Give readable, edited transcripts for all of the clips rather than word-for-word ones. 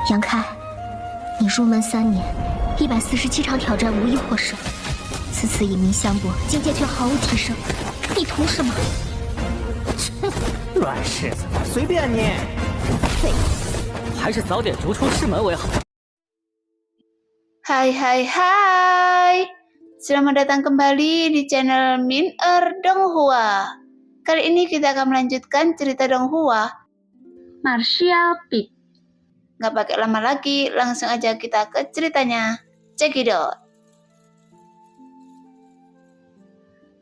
杨开，你入门3年，147场挑战无一获胜，此次以名相搏，境界却毫无提升，你图什么？软柿子，随便你。废物，还是早点逐出师门为好。Hai, selamat datang kembali di channel Min-er Donghua. Kali ini kita akan melanjutkan cerita Donghua, Martial Peak. Gak pakai lama lagi, langsung aja kita ke ceritanya. Check it out.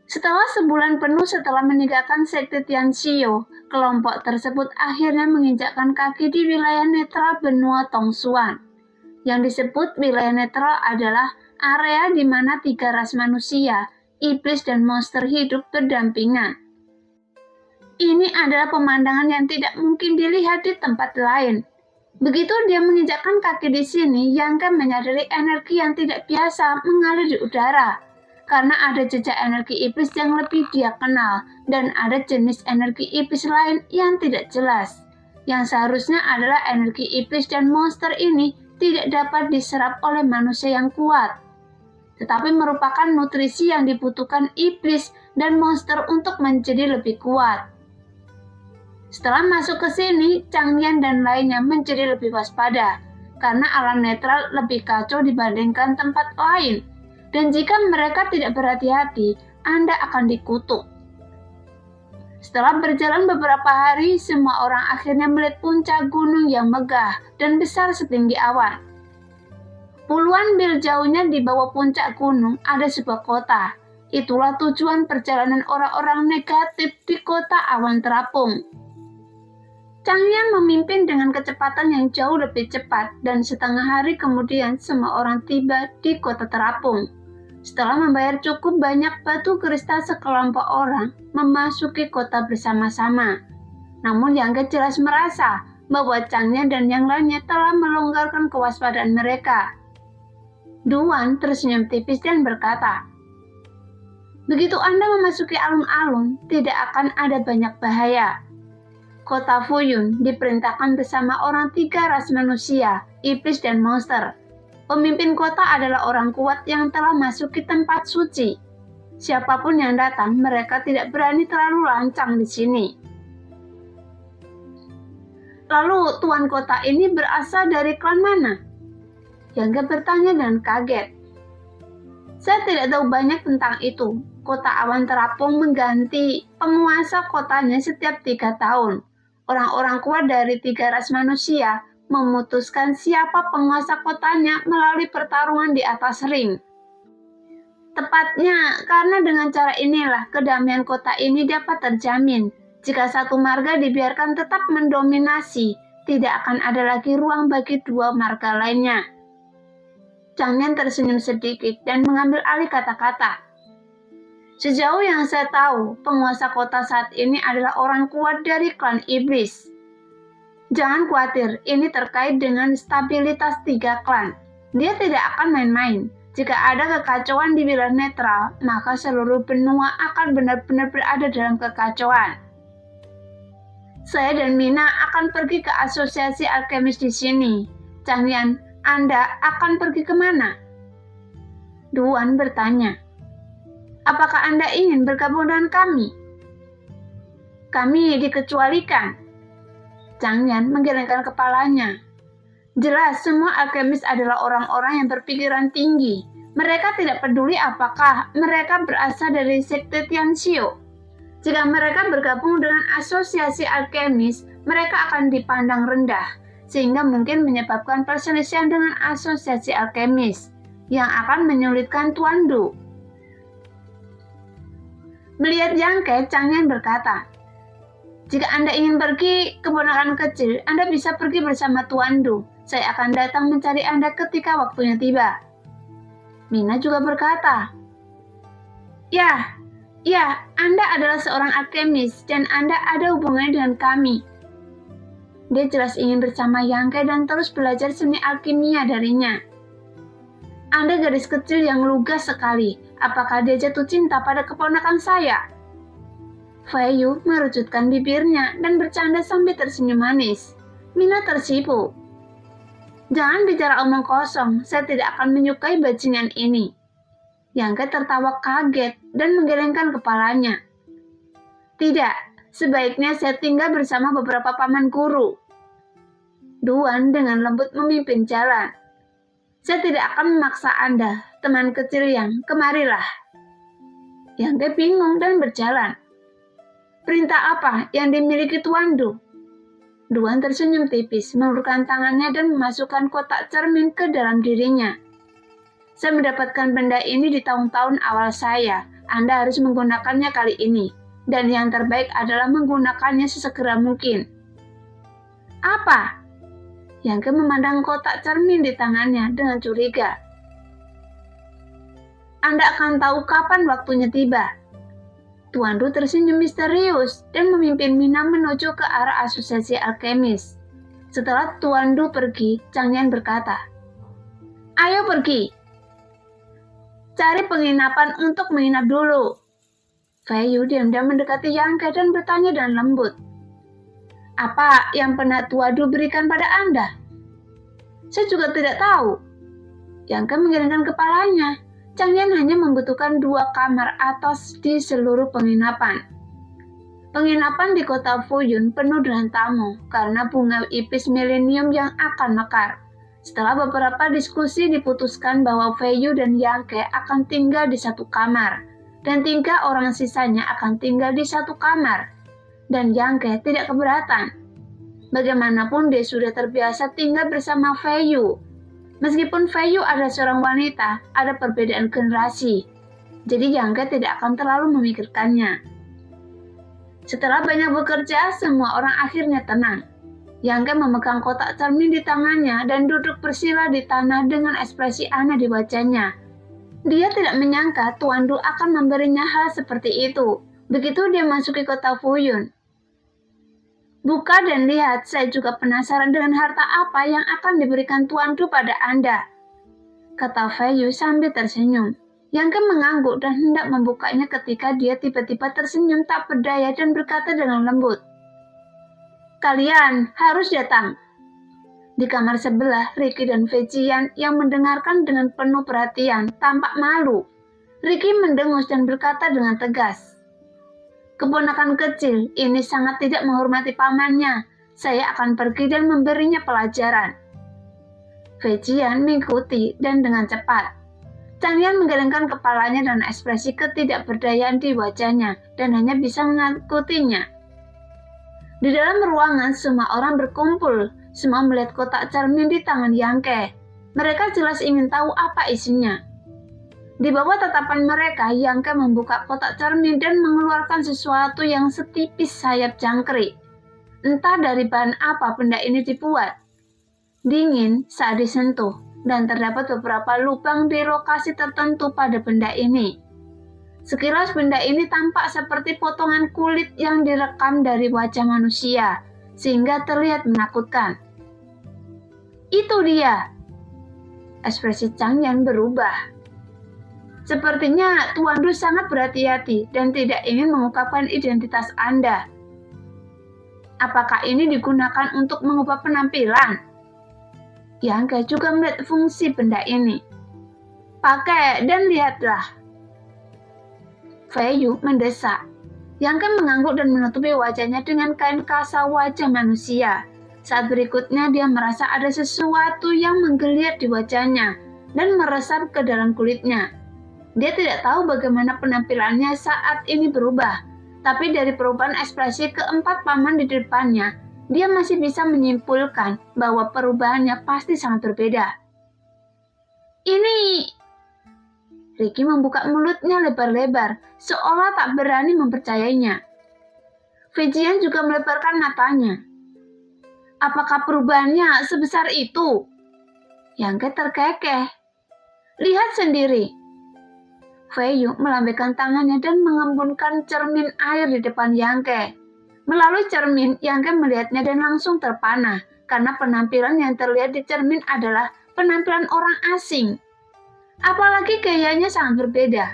Setelah sebulan penuh setelah meninggalkan sekte Tianxiu, kelompok tersebut akhirnya menginjakkan kaki di wilayah netral benua Tongsuan. Yang disebut wilayah netral adalah area di mana 3 ras manusia, iblis dan monster hidup berdampingan. Ini adalah pemandangan yang tidak mungkin dilihat di tempat lain. Begitu dia menginjakkan kaki di sini, Yang menyadari energi yang tidak biasa mengalir di udara. Karena ada jejak energi iblis yang lebih dia kenal, dan ada jenis energi iblis lain yang tidak jelas. Yang seharusnya adalah energi iblis dan monster ini tidak dapat diserap oleh manusia yang kuat, tetapi merupakan nutrisi yang dibutuhkan iblis dan monster untuk menjadi lebih kuat. Setelah masuk ke sini, Changyan dan lainnya menjadi lebih waspada, karena alam netral lebih kacau dibandingkan tempat lain, dan jika mereka tidak berhati-hati, Anda akan dikutuk. Setelah berjalan beberapa hari, semua orang akhirnya melihat puncak gunung yang megah dan besar setinggi awan. Puluhan mil jauhnya di bawah puncak gunung ada sebuah kota. Itulah tujuan perjalanan orang-orang negatif di kota awan terapung. Changyan memimpin dengan kecepatan yang jauh lebih cepat dan setengah hari kemudian semua orang tiba di kota terapung. Setelah membayar cukup banyak batu kristal, sekelompok orang memasuki kota bersama-sama. Namun Yang jelas merasa bahwa Changyan dan yang lainnya telah melonggarkan kewaspadaan mereka. Duan tersenyum tipis dan berkata, "Begitu Anda memasuki alun-alun, tidak akan ada banyak bahaya." Kota Fuyun diperintahkan bersama orang 3 ras manusia, iblis dan monster. Pemimpin kota adalah orang kuat yang telah masuk ke tempat suci. Siapapun yang datang, mereka tidak berani terlalu lancang di sini. Lalu tuan kota ini berasal dari klan mana? Yang bertanya dan kaget. Saya tidak tahu banyak tentang itu. Kota awan terapung mengganti penguasa kotanya setiap 3 tahun. Orang-orang kuat dari 3 ras manusia memutuskan siapa penguasa kotanya melalui pertarungan di atas ring. Tepatnya karena dengan cara inilah kedamaian kota ini dapat terjamin. Jika satu marga dibiarkan tetap mendominasi, tidak akan ada lagi ruang bagi 2 marga lainnya. Changyan tersenyum sedikit dan mengambil alih kata-kata. Sejauh yang saya tahu, penguasa kota saat ini adalah orang kuat dari klan iblis. Jangan khawatir, ini terkait dengan stabilitas 3 klan. Dia tidak akan main-main. Jika ada kekacauan di wilayah netral, maka seluruh benua akan benar-benar berada dalam kekacauan. Saya dan Mina akan pergi ke asosiasi alkemis di sini. Changyan, Anda akan pergi kemana? Duan bertanya. Apakah Anda ingin bergabung dengan kami? Kami dikecualikan. Changyan menggelengkan kepalanya. Jelas semua alkemis adalah orang-orang yang berpikiran tinggi. Mereka tidak peduli apakah mereka berasal dari sekte Tianxiu. Jika mereka bergabung dengan asosiasi alkemis, mereka akan dipandang rendah, sehingga mungkin menyebabkan perselisihan dengan asosiasi alkemis, yang akan menyulitkan Tuan Du. Melihat Yang, Changyan berkata, "Jika Anda ingin pergi, keponakan kecil, Anda bisa pergi bersama Tuan Du. Saya akan datang mencari Anda ketika waktunya tiba." Mina juga berkata, Ya, Anda adalah seorang alkemis dan Anda ada hubungannya dengan kami." Dia jelas ingin bersama Yang dan terus belajar seni alkimia darinya. Anda gadis kecil yang lugas sekali. Apakah dia jatuh cinta pada keponakan saya? Fei Yu merujutkan bibirnya dan bercanda sambil tersenyum manis. Mina tersipu. Jangan bicara omong kosong, saya tidak akan menyukai bajingan ini. Yangke tertawa kaget dan menggelengkan kepalanya. Tidak, sebaiknya saya tinggal bersama beberapa paman guru. Duan dengan lembut memimpin jalan. Saya tidak akan memaksa Anda, teman kecil yang kemarilah. Yangke bingung dan berjalan. Perintah apa yang dimiliki Tuan Du? Duan tersenyum tipis, mengulurkan tangannya dan memasukkan kotak cermin ke dalam dirinya. Saya mendapatkan benda ini di tahun-tahun awal saya. Anda harus menggunakannya kali ini. Dan yang terbaik adalah menggunakannya sesegera mungkin. Apa? Yangke memandang kotak cermin di tangannya dengan curiga. Anda akan tahu kapan waktunya tiba. Tuan Du tersenyum misterius dan memimpin Mina menuju ke arah asosiasi alkemis. Setelah Tuan Du pergi, Chang Yan berkata, "Ayo pergi. Cari penginapan untuk menginap dulu." Fei Yu diam-diam mendekati Yangke dan bertanya dengan lembut, "Apa yang pernah Tuan Du berikan pada Anda?" "Saya juga tidak tahu." Yangke menggelengkan kepalanya. Chang Yan hanya membutuhkan 2 kamar atas di seluruh penginapan. Penginapan di kota Fuyun penuh dengan tamu karena bunga ipis milenium yang akan mekar. Setelah beberapa diskusi diputuskan bahwa Fei Yu dan Yangke akan tinggal di satu kamar, dan 3 orang sisanya akan tinggal di satu kamar. Dan Yangke tidak keberatan. Bagaimanapun dia sudah terbiasa tinggal bersama Fei Yu. Meskipun Fei Yu adalah seorang wanita, ada perbedaan generasi. Jadi Yangke tidak akan terlalu memikirkannya. Setelah banyak bekerja, semua orang akhirnya tenang. Yangke memegang kotak cermin di tangannya dan duduk bersila di tanah dengan ekspresi aneh di wajahnya. Dia tidak menyangka Tuan Du akan memberinya hal seperti itu. Begitu dia masuki kota Fuyun. "Buka dan lihat, saya juga penasaran dengan harta apa yang akan diberikan Tuan Du pada Anda," kata Fei Yu sambil tersenyum. Yangke mengangguk dan hendak membukanya ketika dia tiba-tiba tersenyum tak berdaya dan berkata dengan lembut, "Kalian harus datang." Di kamar sebelah, Ricky dan Vejian yang mendengarkan dengan penuh perhatian tampak malu. Ricky mendengus dan berkata dengan tegas, "Keponakan kecil ini sangat tidak menghormati pamannya. Saya akan pergi dan memberinya pelajaran." Vejian mengikuti dan dengan cepat. Chang Yan menggelengkan kepalanya dan ekspresi ketidakberdayaan di wajahnya dan hanya bisa mengikutinya. Di dalam ruangan semua orang berkumpul, semua melihat kotak cermin di tangan Yangke. Mereka jelas ingin tahu apa isinya. Di bawah tatapan mereka, Yangke membuka kotak cermin dan mengeluarkan sesuatu yang setipis sayap jangkrik. Entah dari bahan apa benda ini dibuat. Dingin saat disentuh, dan terdapat beberapa lubang di lokasi tertentu pada benda ini. Sekilas benda ini tampak seperti potongan kulit yang direkam dari wajah manusia, sehingga terlihat menakutkan. "Itu dia!" Ekspresi Chang Yan berubah. "Sepertinya Tuan Du sangat berhati-hati dan tidak ingin mengungkapkan identitas Anda. Apakah ini digunakan untuk mengubah penampilan?" Yangke juga melihat fungsi benda ini. "Pakai dan lihatlah." Fei Yu mendesak. Yangke mengangguk dan menutupi wajahnya dengan kain kasa wajah manusia. Saat berikutnya dia merasa ada sesuatu yang menggeliat di wajahnya dan meresap ke dalam kulitnya. Dia tidak tahu bagaimana penampilannya saat ini berubah, tapi dari perubahan ekspresi keempat paman di depannya, dia masih bisa menyimpulkan bahwa perubahannya pasti sangat berbeda. "Ini..." Ricky membuka mulutnya lebar-lebar, seolah tak berani mempercayainya. Vejian juga melebarkan matanya. "Apakah perubahannya sebesar itu?" Yangke terkekeh. "Lihat sendiri." Fei Yu melambaikan tangannya dan mengembunkan cermin air di depan Yangke. Melalui cermin, Yangke melihatnya dan langsung terpana, karena penampilan yang terlihat di cermin adalah penampilan orang asing. Apalagi gayanya sangat berbeda.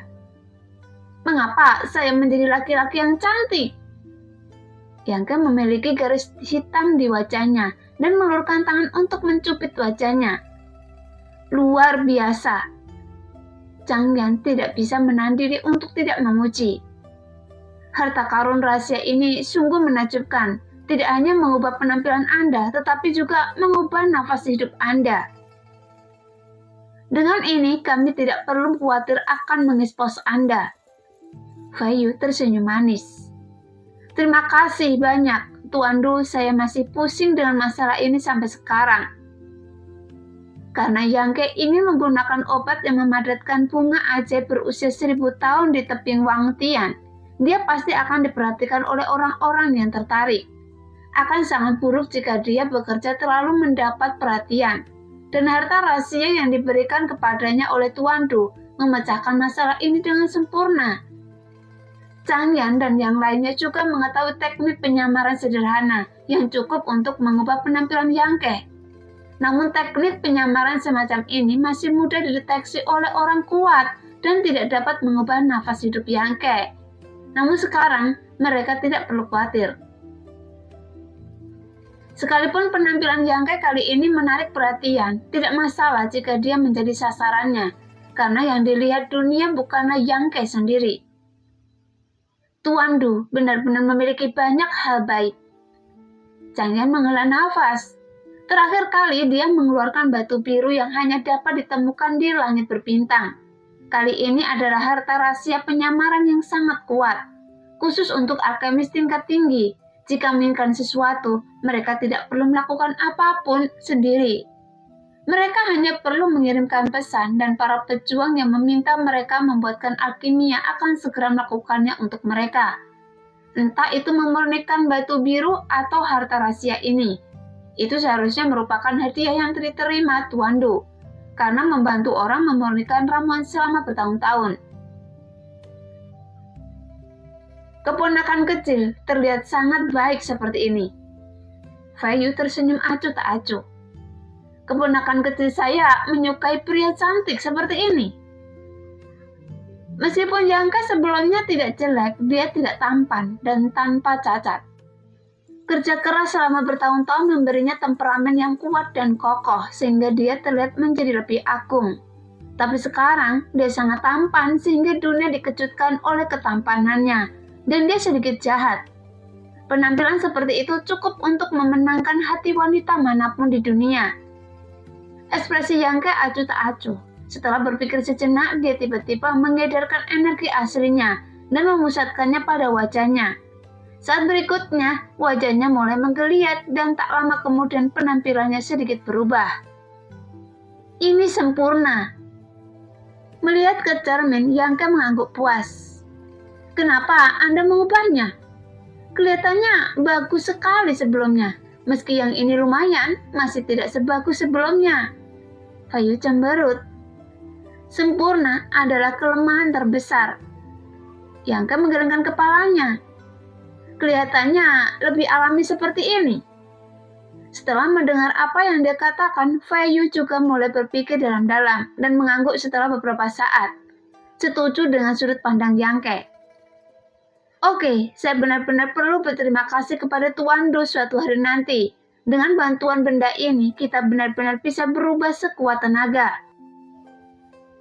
"Mengapa saya menjadi laki-laki yang cantik?" Yangke memiliki garis hitam di wajahnya dan mengulurkan tangan untuk mencubit wajahnya. Luar biasa. Chang Yan tidak bisa menahan diri untuk tidak memuji. Harta karun rahasia ini sungguh menakjubkan. Tidak hanya mengubah penampilan Anda, tetapi juga mengubah nafas hidup Anda. Dengan ini, kami tidak perlu khawatir akan mengekspos Anda. Fei Yu tersenyum manis. Terima kasih banyak, Tuan Du. Saya masih pusing dengan masalah ini sampai sekarang. Karena Yang Ke ingin menggunakan obat yang memadatkan bunga ajaib berusia 1000 tahun di tebing Wang Tian, dia pasti akan diperhatikan oleh orang-orang yang tertarik. Akan sangat buruk jika dia bekerja terlalu mendapat perhatian. Dan harta rahasia yang diberikan kepadanya oleh Tuan Du memecahkan masalah ini dengan sempurna. Chang Yan dan yang lainnya juga mengetahui teknik penyamaran sederhana yang cukup untuk mengubah penampilan Yang Ke. Namun teknik penyamaran semacam ini masih mudah dideteksi oleh orang kuat dan tidak dapat mengubah nafas hidup Yang Ke. Namun sekarang mereka tidak perlu khawatir. Sekalipun penampilan Yang Ke kali ini menarik perhatian, tidak masalah jika dia menjadi sasarannya, karena yang dilihat dunia bukanlah Yang Ke sendiri. Tuan Du benar-benar memiliki banyak hal baik. Chang Yan menghela nafas. Terakhir kali dia mengeluarkan batu biru yang hanya dapat ditemukan di langit berbintang. Kali ini adalah harta rahasia penyamaran yang sangat kuat, khusus untuk alkemis tingkat tinggi. Jika menginginkan sesuatu, mereka tidak perlu melakukan apapun sendiri. Mereka hanya perlu mengirimkan pesan dan para pejuang yang meminta mereka membuatkan alkimia akan segera melakukannya untuk mereka. Entah itu memurnikan batu biru atau harta rahasia ini. Itu seharusnya merupakan hadiah yang diterima Tuan Du, karena membantu orang memurnikan ramuan selama bertahun-tahun. Keponakan kecil terlihat sangat baik seperti ini. Fei Yu tersenyum acuh tak acuh. Keponakan kecil saya menyukai pria cantik seperti ini. Meskipun Yang Ke sebelumnya tidak jelek, dia tidak tampan dan tanpa cacat. Kerja keras selama bertahun-tahun memberinya temperamen yang kuat dan kokoh sehingga dia terlihat menjadi lebih agung. Tapi sekarang dia sangat tampan sehingga dunia dikejutkan oleh ketampanannya. Dan dia sedikit jahat. Penampilan seperti itu cukup untuk memenangkan hati wanita manapun di dunia. Ekspresi Yang Ke acuh tak acuh. Setelah berpikir sejenak, dia tiba-tiba mengedarkan energi aslinya dan memusatkannya pada wajahnya. Saat berikutnya, wajahnya mulai menggeliat dan tak lama kemudian penampilannya sedikit berubah. Ini sempurna. Melihat ke cermin, Yang Ke mengangguk puas. Kenapa Anda mengubahnya? Kelihatannya bagus sekali sebelumnya. Meski yang ini lumayan, masih tidak sebagus sebelumnya. Fei Yu cemberut. Sempurna adalah kelemahan terbesar. Yang Ke menggelengkan kepalanya. Kelihatannya lebih alami seperti ini. Setelah mendengar apa yang dia katakan, Fei Yu juga mulai berpikir dalam-dalam dan mengangguk setelah beberapa saat. Setuju dengan sudut pandang Yang Ke. Oke, saya benar-benar perlu berterima kasih kepada Tuan Du suatu hari nanti. Dengan bantuan benda ini, kita benar-benar bisa berubah sekuat tenaga.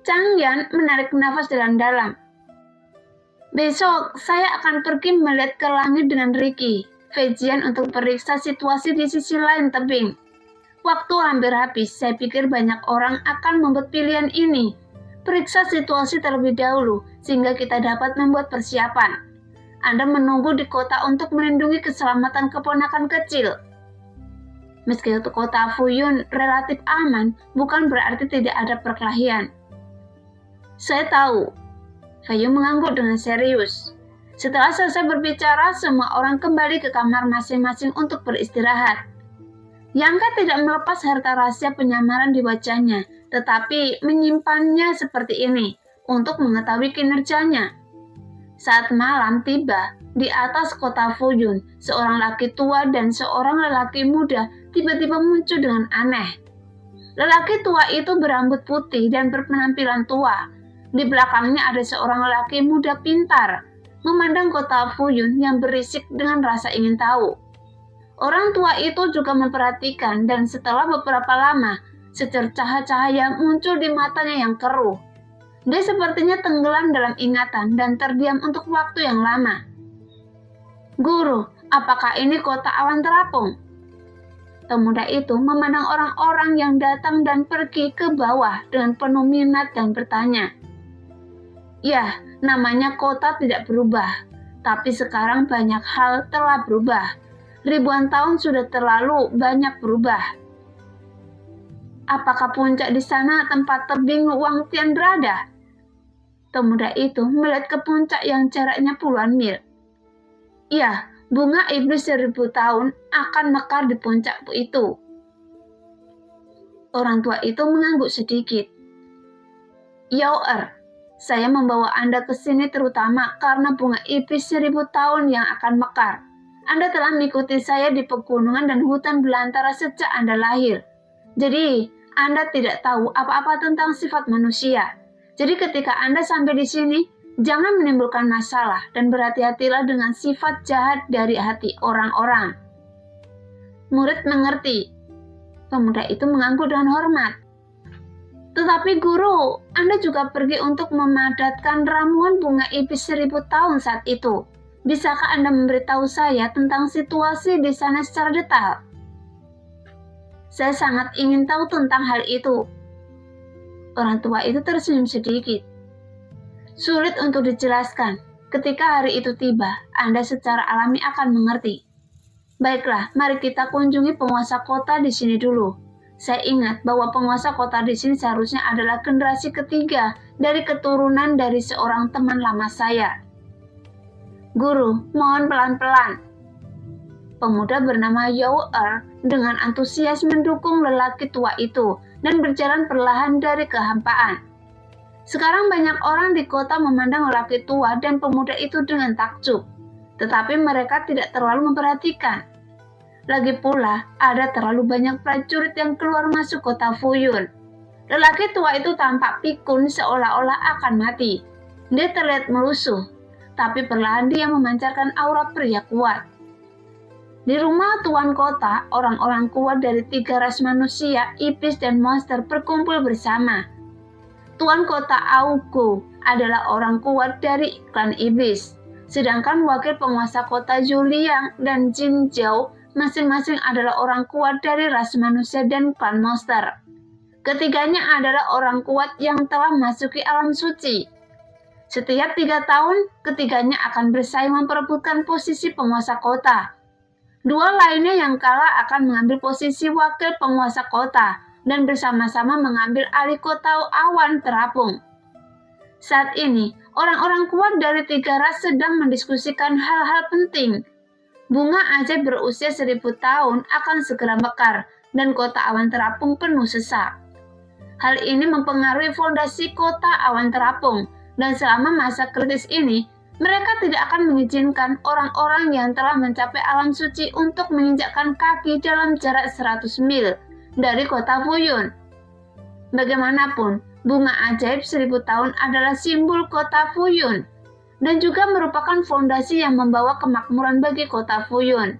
Chang Yan menarik nafas dalam-dalam. Besok, saya akan pergi melihat ke langit dengan Ricky, Fei Jian untuk periksa situasi di sisi lain tebing. Waktu hampir habis, saya pikir banyak orang akan membuat pilihan ini. Periksa situasi terlebih dahulu, sehingga kita dapat membuat persiapan. Anda menunggu di kota untuk melindungi keselamatan keponakan kecil. Meski kota Fuyun relatif aman, bukan berarti tidak ada perkelahian. Saya tahu. Fei Yu mengangguk dengan serius. Setelah selesai berbicara, semua orang kembali ke kamar masing-masing untuk beristirahat. Yang Ke tidak melepas harta rahasia penyamaran di wajahnya, tetapi menyimpannya seperti ini untuk mengetahui kinerjanya. Saat malam tiba, di atas kota Fuyun, seorang laki tua dan seorang lelaki muda tiba-tiba muncul dengan aneh. Lelaki tua itu berambut putih dan berpenampilan tua. Di belakangnya ada seorang lelaki muda pintar, memandang kota Fuyun yang berisik dengan rasa ingin tahu. Orang tua itu juga memperhatikan dan setelah beberapa lama, secercah cahaya muncul di matanya yang keruh. Dia sepertinya tenggelam dalam ingatan dan terdiam untuk waktu yang lama. Guru, apakah ini kota awan terapung? Pemuda itu memandang orang-orang yang datang dan pergi ke bawah dengan penuh minat dan bertanya. Ya, namanya kota tidak berubah, tapi sekarang banyak hal telah berubah. Ribuan tahun sudah terlalu banyak berubah. Apakah puncak di sana tempat tebing Wang Tian berada? Pemuda itu melihat ke puncak yang jaraknya puluhan mil. Ya, bunga iblis 1000 tahun akan mekar di puncak itu. Orang tua itu mengangguk sedikit. Yao saya membawa Anda ke sini terutama karena bunga iblis 1000 tahun yang akan mekar. Anda telah mengikuti saya di pegunungan dan hutan belantara sejak Anda lahir. Jadi, Anda tidak tahu apa-apa tentang sifat manusia. Jadi ketika Anda sampai di sini, jangan menimbulkan masalah dan berhati-hatilah dengan sifat jahat dari hati orang-orang. Murid mengerti. Pemuda itu mengangguk dengan hormat. Tetapi guru, Anda juga pergi untuk memadatkan ramuan bunga iblis 1000 tahun saat itu. Bisakah Anda memberitahu saya tentang situasi di sana secara detail? Saya sangat ingin tahu tentang hal itu. Orang tua itu tersenyum sedikit. Sulit untuk dijelaskan. Ketika hari itu tiba, Anda secara alami akan mengerti. Baiklah, mari kita kunjungi penguasa kota di sini dulu. Saya ingat bahwa penguasa kota di sini seharusnya adalah generasi ketiga dari keturunan dari seorang teman lama saya. Guru, mohon pelan-pelan. Pemuda bernama Yao dengan antusias mendukung lelaki tua itu dan berjalan perlahan dari kehampaan. Sekarang banyak orang di kota memandang lelaki tua dan pemuda itu dengan takjub, tetapi mereka tidak terlalu memperhatikan. Lagi pula, ada terlalu banyak prajurit yang keluar masuk kota Fuyun. Lelaki tua itu tampak pikun seolah-olah akan mati. Dia terlihat melusuh, tapi perlahan dia memancarkan aura pria kuat. Di rumah tuan kota, orang-orang kuat dari 3 ras manusia, iblis dan monster berkumpul bersama. Tuan kota Augo adalah orang kuat dari klan iblis, sedangkan wakil penguasa kota Juliang dan Jin Zhao masing-masing adalah orang kuat dari ras manusia dan klan monster. Ketiganya adalah orang kuat yang telah memasuki alam suci. Setiap 3 tahun, ketiganya akan bersaing memperebutkan posisi penguasa kota. 2 lainnya yang kalah akan mengambil posisi wakil penguasa kota dan bersama-sama mengambil alih kota awan terapung. Saat ini, orang-orang kuat dari 3 ras sedang mendiskusikan hal-hal penting. Bunga ajaib berusia 1000 tahun akan segera mekar dan kota awan terapung penuh sesak. Hal ini mempengaruhi fondasi kota awan terapung. Dan selama masa kritis ini, mereka tidak akan mengizinkan orang-orang yang telah mencapai alam suci untuk menginjakkan kaki dalam jarak 100 mil dari kota Fuyun. Bagaimanapun, bunga ajaib 1000 tahun adalah simbol kota Fuyun dan juga merupakan fondasi yang membawa kemakmuran bagi kota Fuyun.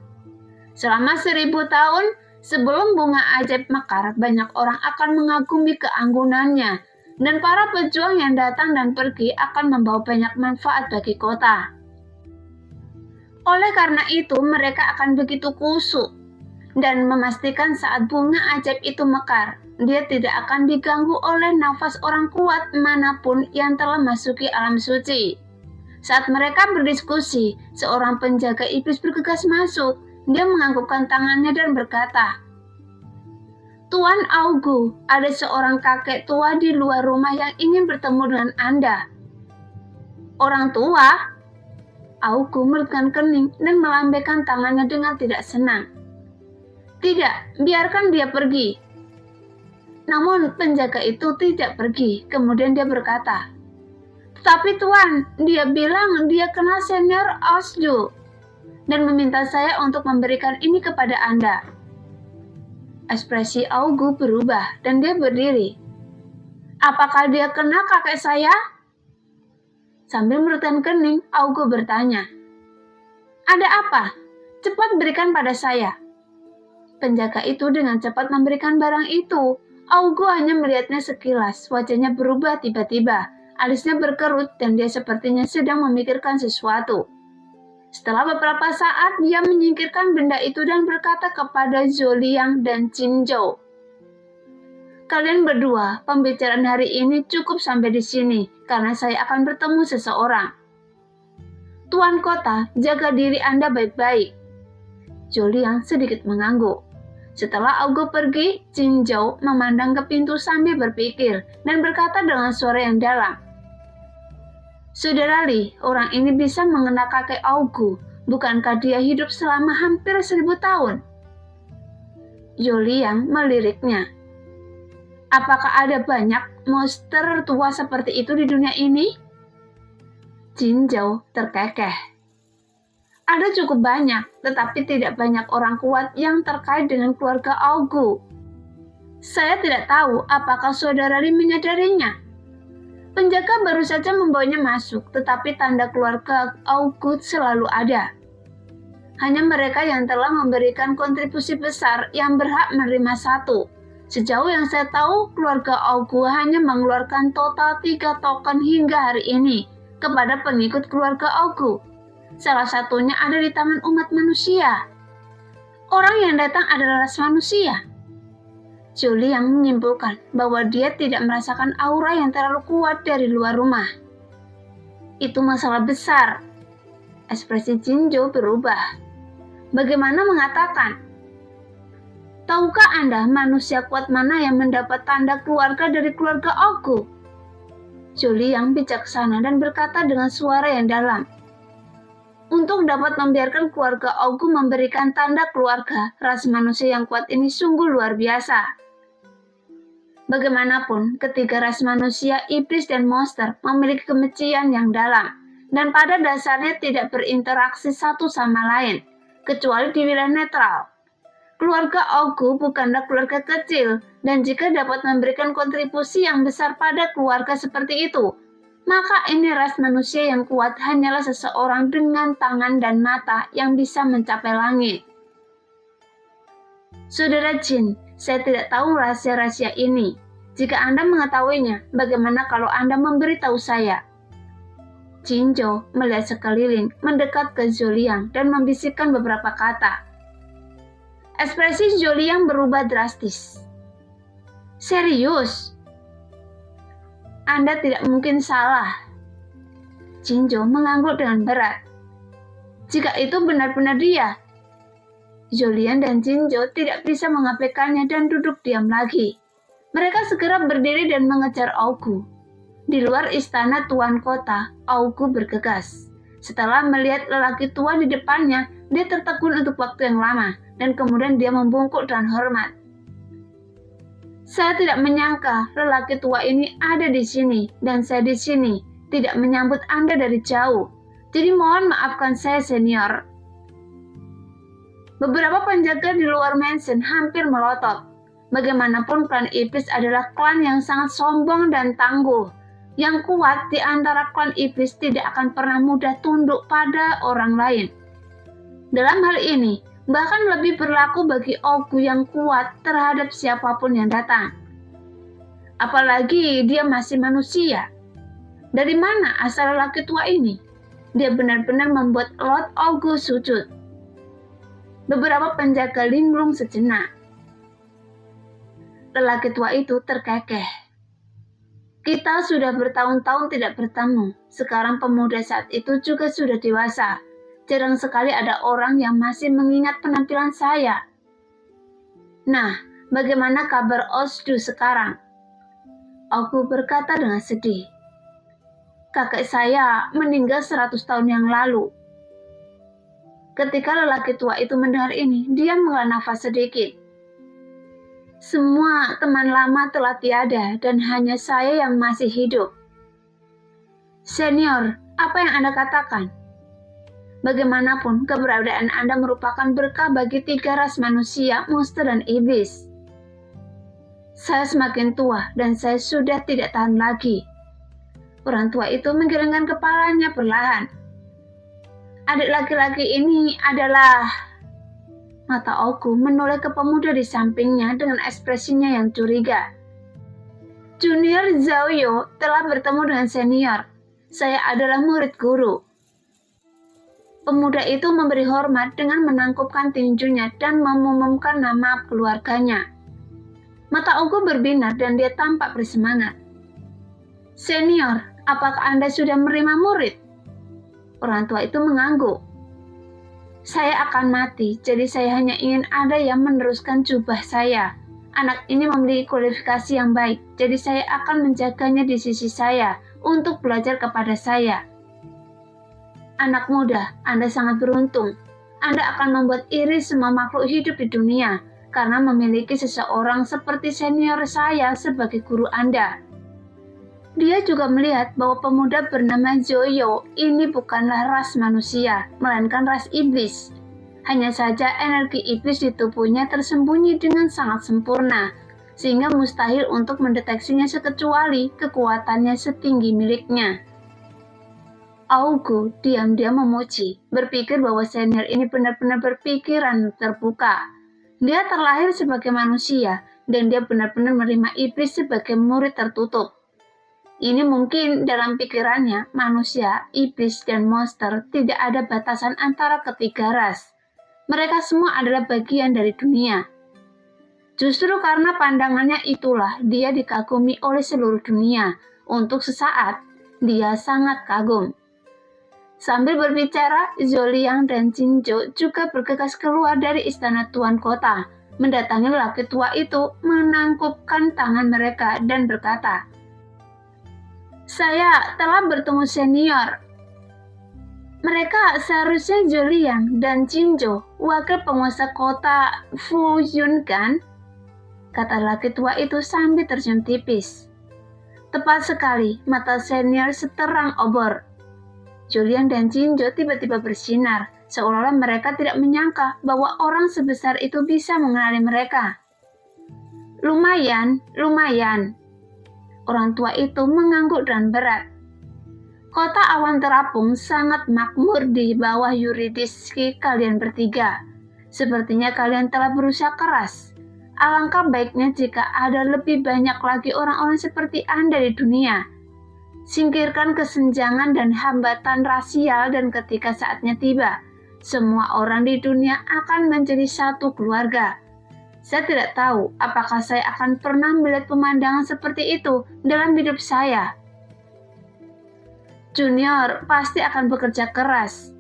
Selama 1000 tahun sebelum bunga ajaib mekar, banyak orang akan mengagumi keanggunannya dan para pejuang yang datang dan pergi akan membawa banyak manfaat bagi kota. Oleh karena itu, mereka akan begitu kusuk dan memastikan saat bunga ajaib itu mekar, dia tidak akan diganggu oleh nafas orang kuat manapun yang telah masuki alam suci. Saat mereka berdiskusi, seorang penjaga iblis bergegas masuk. Dia menganggukkan tangannya dan berkata, Tuan Augo, ada seorang kakek tua di luar rumah yang ingin bertemu dengan Anda. Orang tua? Augo melutkan kening dan melambaikan tangannya dengan tidak senang. Tidak, biarkan dia pergi. Namun penjaga itu tidak pergi, kemudian dia berkata, Tapi Tuan, dia bilang dia kenal senior Osju dan meminta saya untuk memberikan ini kepada Anda. Ekspresi Augo berubah dan dia berdiri. Apakah dia kenal kakek saya? Sambil melutkan kening, Augo bertanya. Ada apa? Cepat berikan pada saya. Penjaga itu dengan cepat memberikan barang itu. Augo hanya melihatnya sekilas, wajahnya berubah tiba-tiba, alisnya berkerut dan dia sepertinya sedang memikirkan sesuatu. Setelah beberapa saat, dia menyingkirkan benda itu dan berkata kepada Zhou Liang dan Qin Zhou, "Kalian berdua, pembicaraan hari ini cukup sampai di sini, karena saya akan bertemu seseorang. Tuan kota, jaga diri Anda baik-baik." Zhou Liang sedikit mengangguk. Setelah Augo pergi, Qin Zhou memandang ke pintu sambil berpikir dan berkata dengan suara yang dalam, "Saudara Li, orang ini bisa mengenal kakek Augo. Bukankah dia hidup selama hampir 1000 tahun?" Zhou Liang meliriknya. "Apakah ada banyak monster tua seperti itu di dunia ini?" Qin Zhou terkekeh. "Ada cukup banyak, tetapi tidak banyak orang kuat yang terkait dengan keluarga Augo. Saya tidak tahu apakah saudara Li menyadarinya." Penjaga baru saja membawanya masuk, tetapi tanda keluarga Augo selalu ada. Hanya mereka yang telah memberikan kontribusi besar yang berhak menerima satu. Sejauh yang saya tahu, keluarga Augo hanya mengeluarkan total 3 token hingga hari ini kepada pengikut keluarga Augo. Salah satunya ada di tangan umat manusia. Orang yang datang adalah ras manusia. Zhou Liang menyimpulkan bahwa dia tidak merasakan aura yang terlalu kuat dari luar rumah. Itu masalah besar. Ekspresi Qin Zhou berubah. Bagaimana mengatakan? Tahukah Anda manusia kuat mana yang mendapat tanda keluarga dari keluarga Augo? Zhou Liang bijaksana dan berkata dengan suara yang dalam. Untuk dapat membiarkan keluarga Augo memberikan tanda keluarga, ras manusia yang kuat ini sungguh luar biasa. Bagaimanapun, ketiga ras manusia, iblis dan monster memiliki kebencian yang dalam, dan pada dasarnya tidak berinteraksi satu sama lain, kecuali di wilayah netral. Keluarga Augo bukanlah keluarga kecil, dan jika dapat memberikan kontribusi yang besar pada keluarga seperti itu, maka ini ras manusia yang kuat hanyalah seseorang dengan tangan dan mata yang bisa mencapai langit. Saudara Qin, saya tidak tahu rahasia-rahasia ini. Jika Anda mengetahuinya, bagaimana kalau Anda memberitahu saya? Qin Zhou melihat sekeliling, mendekat ke Zhou Liang dan membisikkan beberapa kata. Ekspresi Zhou Liang berubah drastis. Serius? Anda tidak mungkin salah. Qin Zhou mengangguk dengan berat. Jika itu benar-benar dia. Zhou Liang dan Qin Zhou tidak bisa mengabaikannya dan duduk diam lagi. Mereka segera berdiri dan mengejar Augo. Di luar istana tuan kota, Augo bergegas. Setelah melihat lelaki tua di depannya, dia tertegun untuk waktu yang lama, dan kemudian dia membungkuk dengan hormat. Saya tidak menyangka lelaki tua ini ada di sini, dan saya di sini tidak menyambut Anda dari jauh. Jadi mohon maafkan saya, senior. Beberapa penjaga di luar mansion hampir melotot. Bagaimanapun klan iblis adalah klan yang sangat sombong dan tangguh. Yang kuat di antara klan iblis tidak akan pernah mudah tunduk pada orang lain. Dalam hal ini, bahkan lebih berlaku bagi Augo yang kuat terhadap siapapun yang datang. Apalagi dia masih manusia. Dari mana asal lelaki tua ini? Dia benar-benar membuat Lord Augo sujud. Beberapa penjaga linglung sejenak. Lelaki tua itu terkekeh. Kita sudah bertahun-tahun tidak bertemu. Sekarang pemuda saat itu juga sudah dewasa. Jarang sekali ada orang yang masih mengingat penampilan saya. Nah, bagaimana kabar Osdu sekarang? Augo berkata dengan sedih. Kakek saya meninggal 100 tahun yang lalu. Ketika lelaki tua itu mendengar ini, dia menghela nafas sedikit. Semua teman lama telah tiada dan hanya saya yang masih hidup. Senior, apa yang Anda katakan? Bagaimanapun, keberadaan Anda merupakan berkah bagi 3 ras manusia, monster, dan iblis. Saya semakin tua dan saya sudah tidak tahan lagi. Orang tua itu menggelengkan kepalanya perlahan. Adik laki-laki ini adalah... Mata Augu menoleh ke pemuda di sampingnya dengan ekspresinya yang curiga. Junior Zhaoyo telah bertemu dengan senior. Saya adalah murid guru. Pemuda itu memberi hormat dengan menangkupkan tinjunya dan mengumumkan nama keluarganya. Mata Augu berbinar dan dia tampak bersemangat. Senior, apakah Anda sudah menerima murid? Orang tua itu mengangguk. Saya akan mati, jadi saya hanya ingin ada yang meneruskan jubah saya. Anak ini memiliki kualifikasi yang baik, jadi saya akan menjaganya di sisi saya untuk belajar kepada saya. Anak muda, Anda sangat beruntung. Anda akan membuat iri semua makhluk hidup di dunia, karena memiliki seseorang seperti senior saya sebagai guru Anda. Dia juga melihat bahwa pemuda bernama Zhaoyo ini bukanlah ras manusia, melainkan ras iblis. Hanya saja energi iblis di tubuhnya tersembunyi dengan sangat sempurna, sehingga mustahil untuk mendeteksinya sekecuali kekuatannya setinggi miliknya. Augu diam-diam memuji, berpikir bahwa senior ini benar-benar berpikiran terbuka. Dia terlahir sebagai manusia, dan dia benar-benar menerima iblis sebagai murid tertutup. Ini mungkin dalam pikirannya, manusia, iblis, dan monster tidak ada batasan antara ketiga ras. Mereka semua adalah bagian dari dunia. Justru karena pandangannya itulah dia dikagumi oleh seluruh dunia. Untuk sesaat, dia sangat kagum. Sambil berbicara, Zholiang dan Jinzhou juga bergegas keluar dari istana tuan kota, mendatangi lelaki tua itu, menangkupkan tangan mereka dan berkata, "Saya telah bertemu senior." Mereka seharusnya Zholiang dan Jinzhou, wakil penguasa kota Fuyun kan? Kata lelaki tua itu sambil tersenyum tipis. Tepat sekali, mata senior seterang obor. Zholiang dan Jinzhou tiba-tiba bersinar, seolah-olah mereka tidak menyangka bahwa orang sebesar itu bisa mengenali mereka. Lumayan. Orang tua itu mengangguk dan berat. Kota awan terapung sangat makmur di bawah yurisdiksi kalian bertiga. Sepertinya kalian telah berusaha keras. Alangkah baiknya jika ada lebih banyak lagi orang-orang seperti Anda di dunia. Singkirkan kesenjangan dan hambatan rasial dan ketika saatnya tiba, semua orang di dunia akan menjadi satu keluarga. Saya tidak tahu apakah saya akan pernah melihat pemandangan seperti itu dalam hidup saya. Junior pasti akan bekerja keras.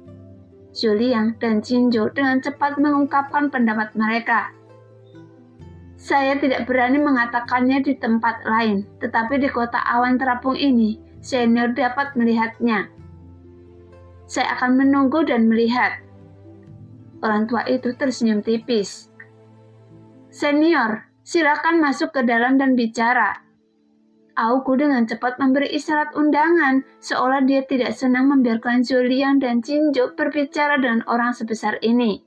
Zholiang dan Jinzhou dengan cepat mengungkapkan pendapat mereka. Saya tidak berani mengatakannya di tempat lain, tetapi di kota awan terapung ini, senior dapat melihatnya. Saya akan menunggu dan melihat. Orang tua itu tersenyum tipis. Senior, silakan masuk ke dalam dan bicara. Augu dengan cepat memberi isyarat undangan, seolah dia tidak senang membiarkan Zholiang dan Jinzhou berbicara dengan orang sebesar ini.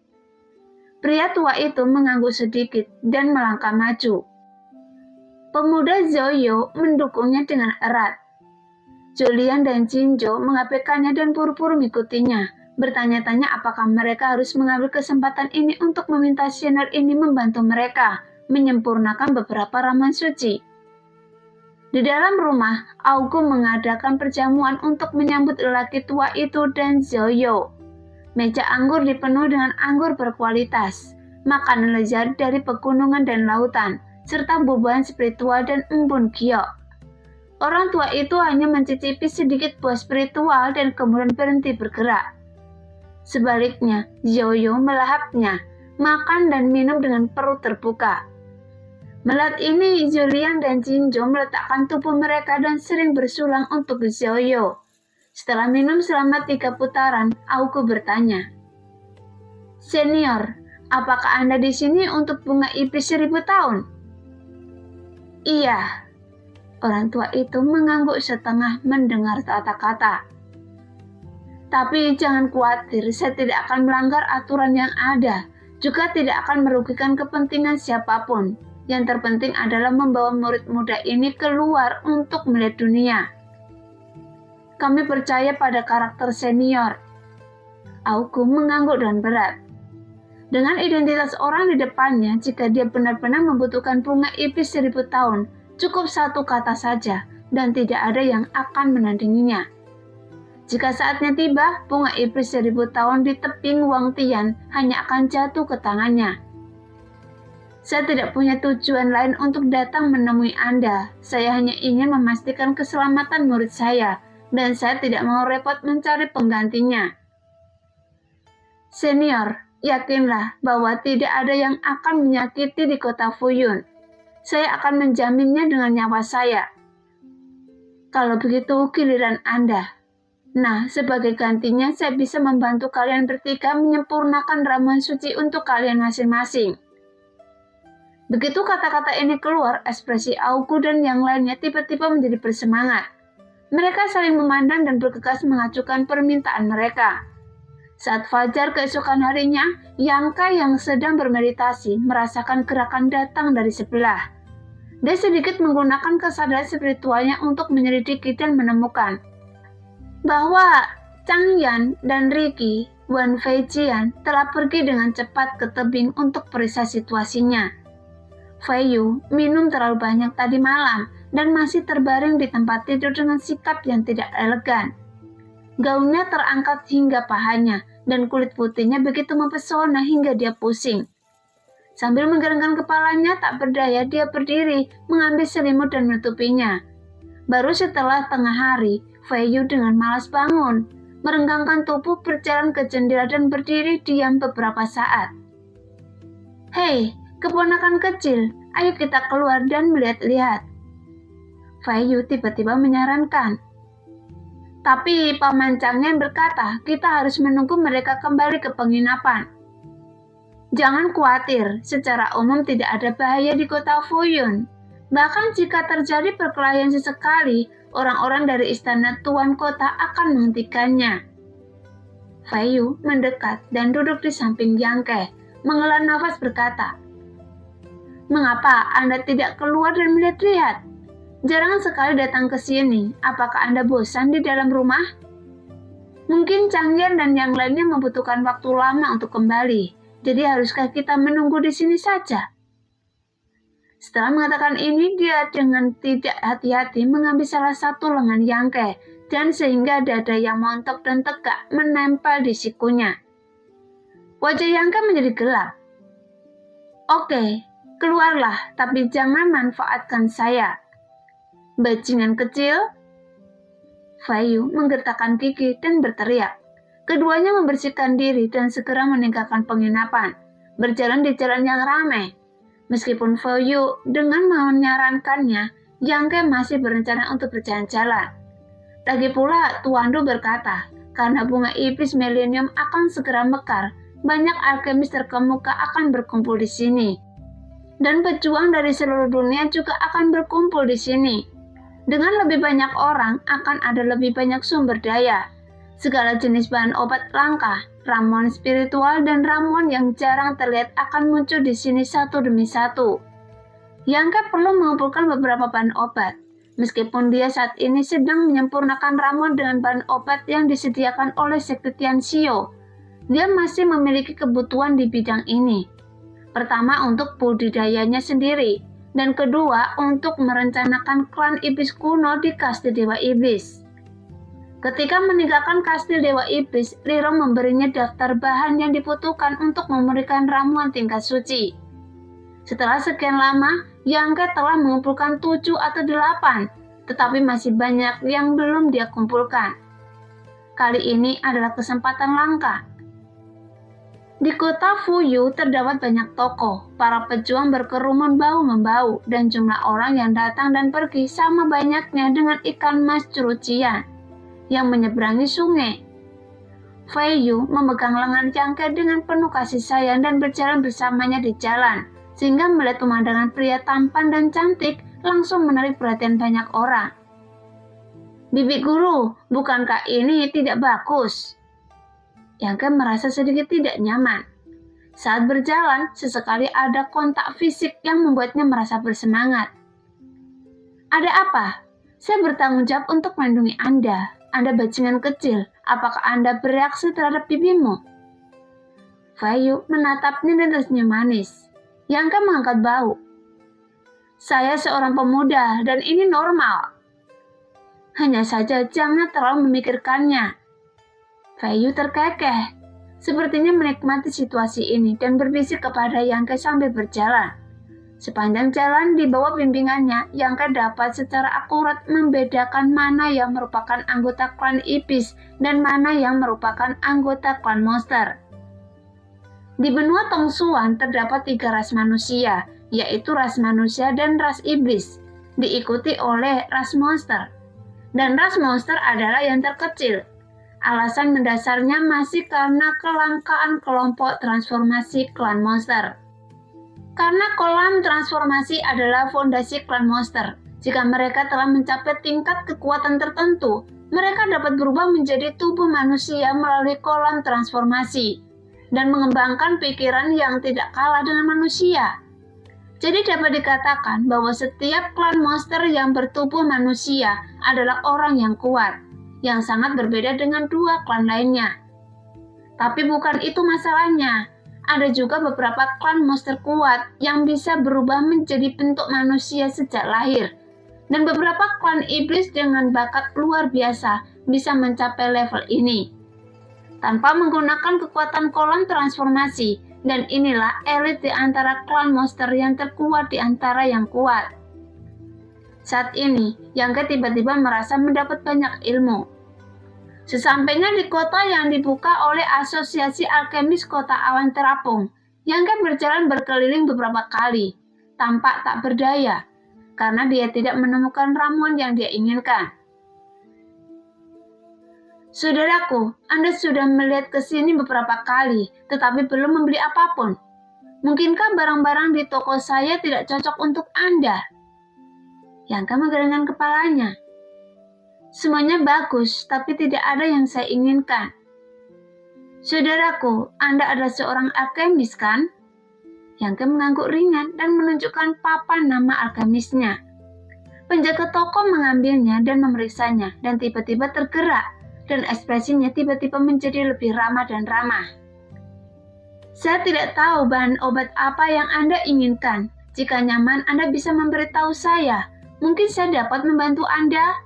Pria tua itu mengangguk sedikit dan melangkah maju. Pemuda Zhaoyo mendukungnya dengan erat. Zholiang dan Jinzhou mengabaikannya dan buru-buru mengikutinya, bertanya-tanya apakah mereka harus mengambil kesempatan ini untuk meminta senior ini membantu mereka menyempurnakan beberapa ramuan suci. Di dalam rumah, Augu mengadakan perjamuan untuk menyambut lelaki tua itu dan Zhaoyo. Meja anggur dipenuhi dengan anggur berkualitas, makanan lezat dari pegunungan dan lautan, serta buah-buahan spiritual dan embun giok. Orang tua itu hanya mencicipi sedikit buah spiritual dan kemudian berhenti bergerak. Sebaliknya, Zhaoyo melahapnya, makan dan minum dengan perut terbuka. Melihat ini, Zholiang dan Jinzhou meletakkan tubuh mereka dan sering bersulang untuk Zhaoyo. Setelah minum selama 3 putaran, Augu bertanya, "Senior, apakah Anda di sini untuk bunga iblis 1000 tahun?" "Iya." Orang tua itu mengangguk setengah mendengar kata-kata. "Tapi jangan khawatir, saya tidak akan melanggar aturan yang ada, juga tidak akan merugikan kepentingan siapapun. Yang terpenting adalah membawa murid muda ini keluar untuk melihat dunia. Kami percaya pada karakter senior." Augu mengangguk dan berat. Dengan identitas orang di depannya, jika dia benar-benar membutuhkan bunga iblis 1000 tahun, cukup satu kata saja, dan tidak ada yang akan menandinginya. Jika saatnya tiba, bunga iblis 1000 tahun di tebing Wang Tian hanya akan jatuh ke tangannya. Saya tidak punya tujuan lain untuk datang menemui Anda. Saya hanya ingin memastikan keselamatan murid saya, dan saya tidak mau repot mencari penggantinya. Senior, yakinlah bahwa tidak ada yang akan menyakiti di kota Fuyun. Saya akan menjaminnya dengan nyawa saya. Kalau begitu, giliran Anda. Nah, sebagai gantinya, saya bisa membantu kalian bertiga menyempurnakan ramuan suci untuk kalian masing-masing. Begitu kata-kata ini keluar, ekspresi Augu dan yang lainnya tiba-tiba menjadi bersemangat. Mereka saling memandang dan bergegas mengajukan permintaan mereka. Saat fajar keesokan harinya, Yangka yang sedang bermeditasi merasakan gerakan datang dari sebelah. Dia sedikit menggunakan kesadaran spiritualnya untuk menyelidiki dan menemukan bahwa Chang Yan dan Ricky Wan Feijian telah pergi dengan cepat ke tebing untuk periksa situasinya. Fei Yu minum terlalu banyak tadi malam dan masih terbaring di tempat tidur dengan sikap yang tidak elegan. Gaunnya terangkat hingga pahanya, dan kulit putihnya begitu mempesona hingga dia pusing. Sambil menggelengkan kepalanya tak berdaya, dia berdiri, mengambil selimut dan menutupinya. Baru setelah tengah hari, Fei Yu dengan malas bangun, merenggangkan tubuh, berjalan ke jendela dan berdiri diam beberapa saat. Hei, keponakan kecil, ayo kita keluar dan melihat-lihat. Fei Yu tiba-tiba menyarankan. Tapi Paman Chang Yan berkata, kita harus menunggu mereka kembali ke penginapan. Jangan khawatir, secara umum tidak ada bahaya di kota Fuyun. Bahkan jika terjadi perkelahian sesekali, orang-orang dari istana tuan kota akan menghentikannya. Fei Yu mendekat dan duduk di samping Yangke, menghela nafas berkata, Mengapa Anda tidak keluar dan melihat-lihat? Jarang sekali datang ke sini. Apakah Anda bosan di dalam rumah? Mungkin Chang Yan dan yang lainnya membutuhkan waktu lama untuk kembali. Jadi haruskah kita menunggu di sini saja? Setelah mengatakan ini, dia dengan tidak hati-hati mengambil salah satu lengan Yangke, dan sehingga dada yang montok dan tegak menempel di sikunya. Wajah Yangke menjadi gelap. Oke, keluarlah, tapi jangan manfaatkan saya. Bajingan kecil. Fei Yu menggertakkan gigi dan berteriak. Keduanya membersihkan diri dan segera meninggalkan penginapan, berjalan di jalan yang ramai. Meskipun Fei Yu dengan menyarankannya, Yangke masih berencana untuk berjalan-jalan. Lagi pula, Tuan Du berkata, karena bunga iblis milenium akan segera mekar, banyak alkemis terkemuka akan berkumpul di sini. Dan pejuang dari seluruh dunia juga akan berkumpul di sini. Dengan lebih banyak orang, akan ada lebih banyak sumber daya. Segala jenis bahan obat langka, ramuan spiritual, dan ramuan yang jarang terlihat akan muncul di sini satu demi satu. Yangke perlu mengumpulkan beberapa bahan obat. Meskipun dia saat ini sedang menyempurnakan ramuan dengan bahan obat yang disediakan oleh Sekte Tianxiu, dia masih memiliki kebutuhan di bidang ini. Pertama, untuk budidayanya sendiri, dan kedua, untuk merencanakan klan iblis kuno di kastil Dewa Iblis. Ketika meninggalkan kastil Dewa Iblis, Liro memberinya daftar bahan yang dibutuhkan untuk memberikan ramuan tingkat suci. Setelah sekian lama, Yangke telah mengumpulkan 7 atau 8, tetapi masih banyak yang belum dia kumpulkan. Kali ini adalah kesempatan langka. Di kota Fuyu terdapat banyak toko, para pejuang berkerumun bahu-membahu, dan jumlah orang yang datang dan pergi sama banyaknya dengan ikan mas curucian yang menyeberangi sungai. Fei Yu memegang lengan Yangke dengan penuh kasih sayang dan berjalan bersamanya di jalan, sehingga melihat pemandangan pria tampan dan cantik langsung menarik perhatian banyak orang. Bibi guru, bukankah ini tidak bagus? Yangke merasa sedikit tidak nyaman. Saat berjalan, sesekali ada kontak fisik yang membuatnya merasa bersemangat. Ada apa? Saya bertanggung jawab untuk melindungi Anda. Anda bajingan kecil. Apakah Anda bereaksi terhadap bibimu? Feiyu menatapnya dan tersenyum manis. Yang mengangkat bahu. Saya seorang pemuda dan ini normal. Hanya saja jangan terlalu memikirkannya. Feiyu terkekeh. Sepertinya menikmati situasi ini dan berbisik kepada Yang sambil berjalan. Sepanjang jalan di bawah bimbingannya, Yang dapat secara akurat membedakan mana yang merupakan anggota klan iblis dan mana yang merupakan anggota klan monster. Di benua Tongsuan terdapat 3 ras manusia, yaitu ras manusia dan ras iblis, diikuti oleh ras monster. Dan ras monster adalah yang terkecil. Alasan mendasarnya masih karena kelangkaan kelompok transformasi klan monster. Karena kolam transformasi adalah fondasi klan monster. Jika mereka telah mencapai tingkat kekuatan tertentu, mereka dapat berubah menjadi tubuh manusia melalui kolam transformasi dan mengembangkan pikiran yang tidak kalah dengan manusia. Jadi dapat dikatakan bahwa setiap klan monster yang bertubuh manusia adalah orang yang kuat, yang sangat berbeda dengan 2 klan lainnya. Tapi bukan itu masalahnya. Ada juga beberapa klan monster kuat yang bisa berubah menjadi bentuk manusia sejak lahir. Dan beberapa klan iblis dengan bakat luar biasa bisa mencapai level ini tanpa menggunakan kekuatan kolam transformasi, dan inilah elit di antara klan monster yang terkuat di antara yang kuat. Saat ini, Yang tiba-tiba merasa mendapat banyak ilmu. Sesampainya di kota yang dibuka oleh Asosiasi Alkemis Kota Awan Terapung, Yang berjalan berkeliling beberapa kali, tampak tak berdaya, karena dia tidak menemukan ramuan yang dia inginkan. Saudaraku, Anda sudah melihat ke sini beberapa kali, tetapi belum membeli apapun. Mungkinkah barang-barang di toko saya tidak cocok untuk Anda? Yang menggelengkan kepalanya. Semuanya bagus, tapi tidak ada yang saya inginkan. Saudaraku, Anda adalah seorang alkemis, kan? Yang mengangguk ringan dan menunjukkan papan nama alkemisnya. Penjaga toko mengambilnya dan memeriksanya, dan tiba-tiba tergerak, dan ekspresinya tiba-tiba menjadi lebih ramah dan ramah. Saya tidak tahu bahan obat apa yang Anda inginkan. Jika nyaman, Anda bisa memberitahu saya. Mungkin saya dapat membantu Anda.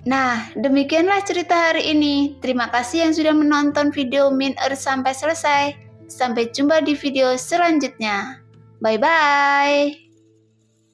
Nah, demikianlah cerita hari ini. Terima kasih yang sudah menonton video Min Earth sampai selesai. Sampai jumpa di video selanjutnya. Bye-bye.